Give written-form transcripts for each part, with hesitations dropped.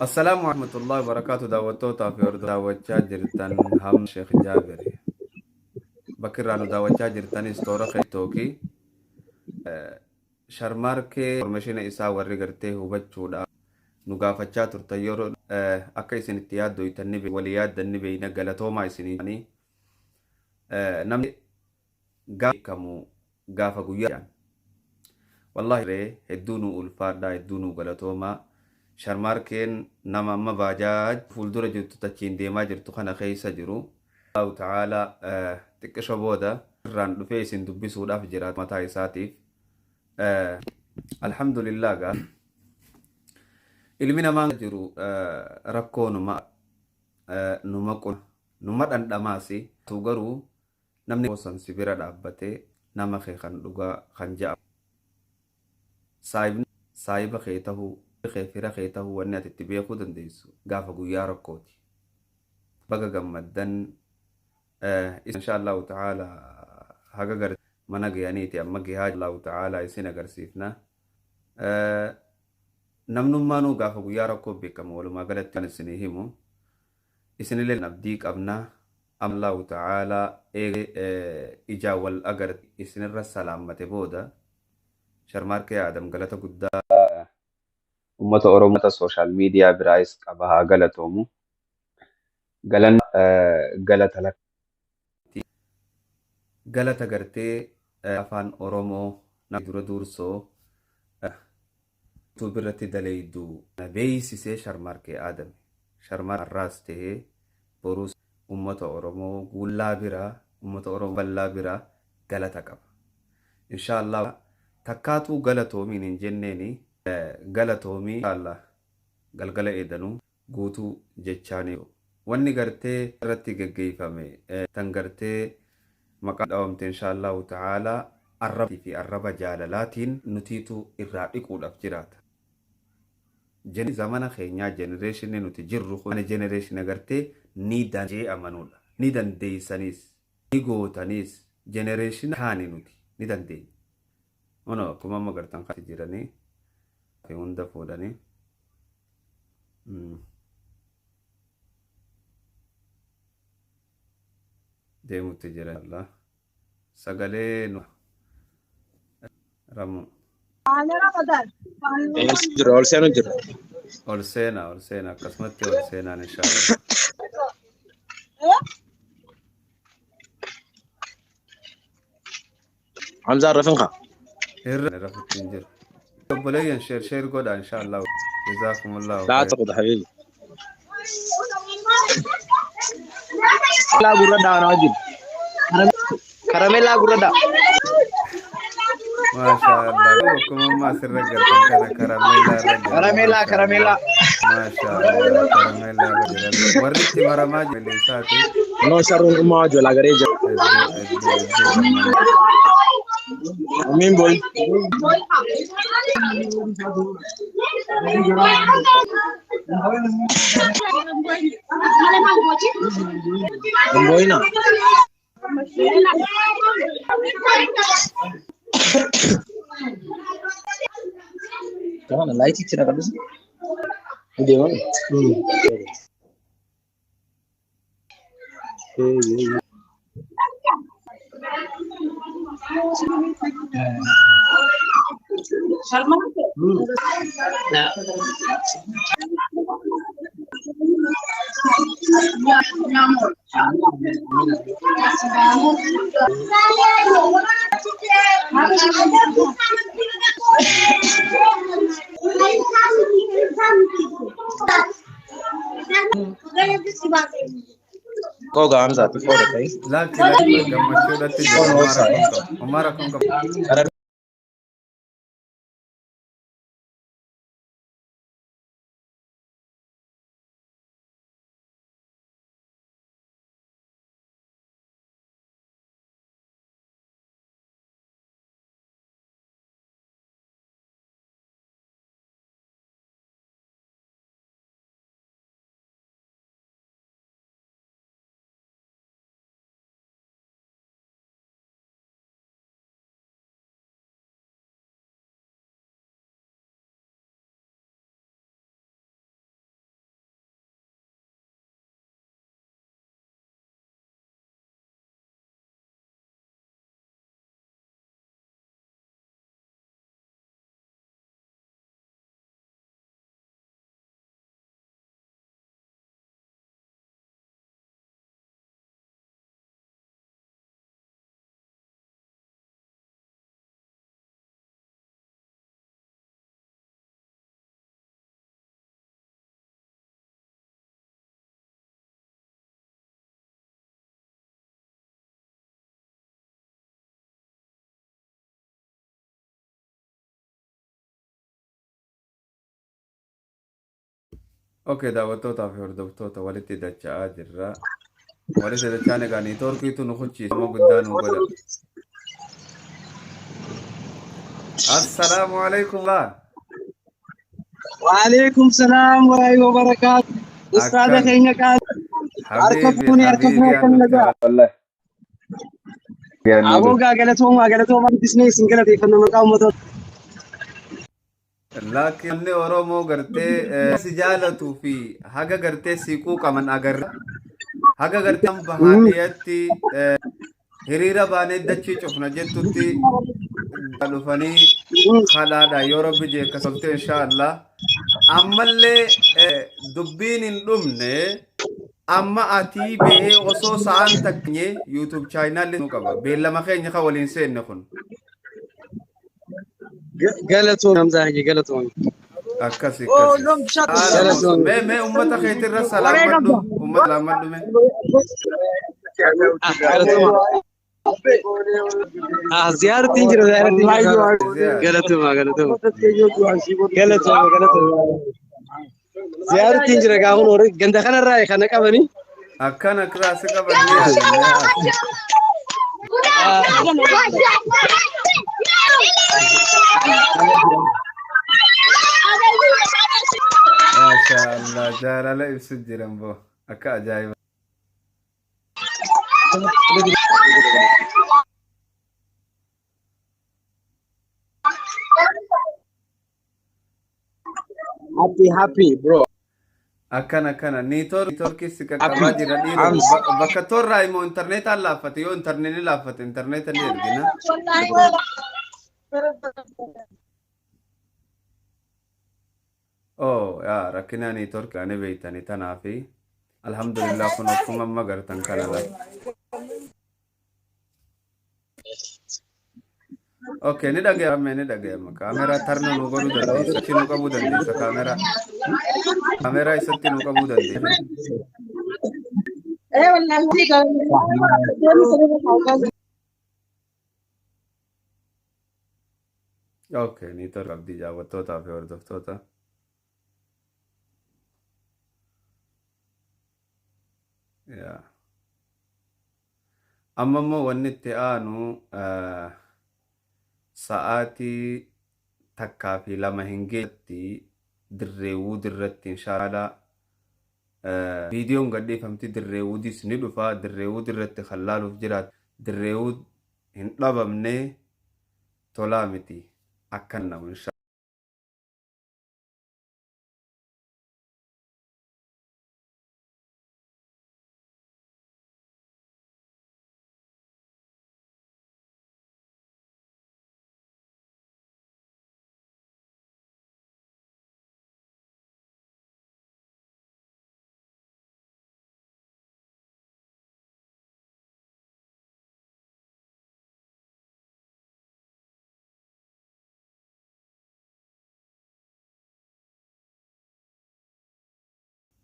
السلام ورحمة الله وبركاته. دعوتو في أرض دعوتشا جرتن هم شيخ جابر بكرانو دعوتشا جرتن استورا خيتوكي شرماركي ورمشين إسا ورقرته وبچودا نقافتشا ترتيرو أكا إسن اتياد دو يتنبي ولياد دنبي نقلتو ما إسني نمي كمو قافة قويا والله ري هدونو الفاردا هدونو غلطوما شرماركين نما ما باجاج فولدور جرتو تچين ديما جرتو خنا خيسا جرو الله تعالى تكشو بودا ران دفيسين دبسو داف جرات متاي ساتيف الحمد لله قال ilmi namaa jiru rakkoo numa quna numa dhandhamaasi tu garuu namni san si bira dhaabbatee nama kee kan dhugaa kan ja'a saayiba kee tahuu kee fira kee tahuu wanni ati itti beekuu dandeessu gaafa guyyaa rakkooti baga gammaddan insha Allahu ta'ala haga gar mana gayaniiti amma gahaa Allahu ta'ala isin agarsiifna namnummaanuu gaafa guyyaa rakkoo beekama walumaa galatti kan isinii himu isinillee abdii qabnaa Allahu ta'ala ijaa wal agarti isinirra salaammate booda sharmaarkee Adam galata guddaa ummata Oromoo sooshaal miidiyaa biraayis qaba haa galatoomu galata lakki galata gartee afaan Oromoo na dura dursoo tu birratti dalaydu beeysisee sharmaarkee Adam sharmaar arraas ta'ee boruus ummata Oromoo gullaa biraa ummata Oromoo bal'aa biraa galata qaba inshallah takkaatuu galatoomiin hin jenneeni galatoomii Allah galgala eedanuu guutuu jechaanii wanni gartee irratti geggeeffame tan gartee maqaa dhaawamte inshallah ta'ala arrabaa fi arraba jaalalaatiin nutiitu irraa dhiquudhaaf jiraata jeni zamana keenyaa generation nuti jirru kun generation agartee ni danjee amanuudha ni dandeessanis ni gootanis generation kaani nuti ni dandeenya ono kuma magartan kan jiranii fi hunda fuudhanii deemutti jira Allah sagalee nu ramu ol seenaa akkasumatti ol seenaan inshallah Hamza Rafinka. رفتين جر بلين شير قد إن شاء الله جزاكم الله لا خير تقضى حبيبي. لا بردا أنا أجيب. كراميلا بردا. ما شاء الله كم ما سر رجل كان كراميلا رجل كراميلا. ما شاء الله كراميلا رجل ورثت مرماج اللي ساتي No شرون ما جو لا غريجة. مين بول؟ بوينا. كمان لايك كنا كده. دي وين؟ Kau gam satu foto kai? لكن كم شو ده عمركم اوكي daawwattoota fi hordoftoota walitti dacha'aa jirra. Walitti dacha'aan egaa neetwoorkiitu nu hucciisama guddaa nu godha. Assalaamu alaikum laa. وعليكم السلام ورحمة الله وبركاته. أستاذ Akkan خينا قال habiibi أركبوني habiibi كم annuti نجا. والله يا أبو نور قالتهم ما بتسني سنجلة في فن مقام مطر. laakiin namni Oromoo gartee si jaalatuu fi haga gartee siquu qaban agarra. Haga gartee bahaadiyatti hiriira baanee dachii cufna jettutti dhufanii kadhaadha yoo rabbi jeekka solte inshaallah. Ammallee dubbiin hin dhumne amma ati ba'ee osoo sa'aan takkanye YouTube chaayinaalli nu qaba. Beellama keenya kan waliin seenne kun. قالتهم مزاحي قالتهم. Akkasi akkasi. Mee ummata keetirra salaamadhu. Ummata salaamadhu mee. قالتهم. زيارة تنجر زيارة تنجر. قالتهم زيارة تنجر قاون وري جندخنا الرأي خنا كماني. Akkana kiraasi qabannee maashaallah jaalala ibsu jiran boo akka ajaa'iba. happy bro. Akkana neetwoorkii si qaqqabaa jira dhiira bakka torraa immoo intarneetaan laaffate yoo intarneetii laaffate intarneetaan ni ergina. Yaa rakkinaa neetwoorkii ani beeytanii tanaafi alhamdulillah kun akkuma amma gartan kana lafa. Okay, ni dhagayama. Kaameraa tarna nu godhuu dandeessa. Achi nu qabuu dandeessa kaameraa. Kaameraa isatti nu qabuu dandeessa. Okay, neetwoorkii qabdii daawwattootaa fi hordoftoota. Amma immoo wanni itti aanu sa'aatii takkaa fi lama hin geetti dirreewuu dirratti inshaallah viidiyoon gadhiifamti dirreewuudis ni dhufa dirreewuu dirratti kan laaluuf jiraat dirreewuu hin dhabamne tolaa miti akkan namu inshaallah.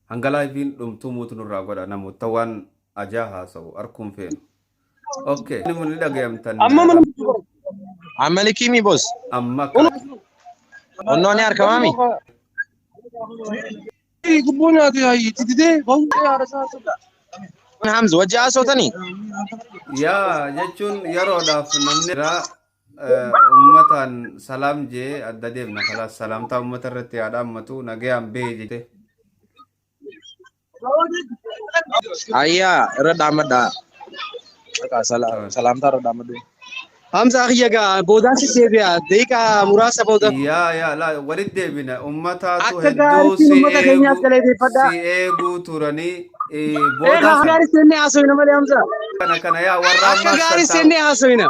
Hangalaafiin dhumtuu muutu nurraa godha namoota waan ajaa haasa'u arkuun feenu. Okay, inni mun ni dhagayamtan. عملك مي بوس Amma ونوني اركمامي حمز وجه صوتني yaa jechuun yeroodhaaf namni irraa ummataan salaam jee adda deemna kalaas salaamtaa ummata irratti haa dhaammatu nagayaan bee jette. هيا رد عمدا سلامتا رد عمدا همزة أخي جا بودان سيبيا ديكا مراسة بودان. yaa laa walitti deebina ummataatu Akka hedduu gaariitti uummata keenyaaf galateeffadhaa. si eeguu turanii Eka gaarii seenee haasawina malee Hamza. kana yaa warra Akka ammaas gaarii tattaa'u. seenee haasawina.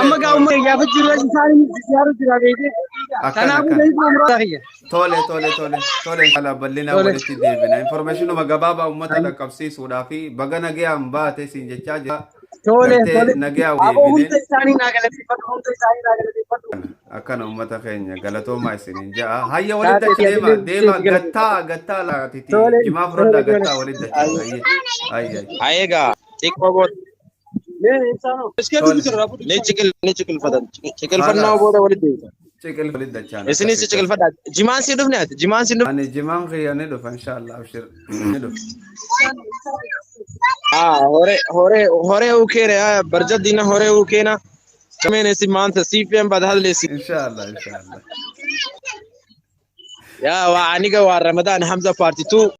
Amma gaa uummata keenyaaf jiru isaanii ziyaaru jira beekee. Kanaafuu deebiin muraasa kiyya. Tole inshallah bal'inaa walitti deebina. Informationuma gabaabaa uummata dhaqqabsiisuudhaa fi baga nagayaan baate siin jechaa jira. Tole. Nagayaa Aboo hunda deebine isaanii naa galateeffadhu. akkana uummata keenya galatoomaa isiniin ja'a. Hayya walitti dachi deema gattaa laatiti jimaa fudhadhaa gattaa walitti dachi. هيا تيكو Nee insaanoo. نيتشكل فتن تشكل فنو بودا ولدي شكل ولد دجان اسني شكل فدا جمان سيدو بنات جمان سيدو أنا جمان خيانة ندف إن شاء الله أبشر ندف هوري وكيري برجد دينا هوري وكينا كمان اسي مانتا سيفيان بعد هذا ليسي إن شاء الله إن شاء الله يا وعنيقة ورمضان حمزة بارتي 2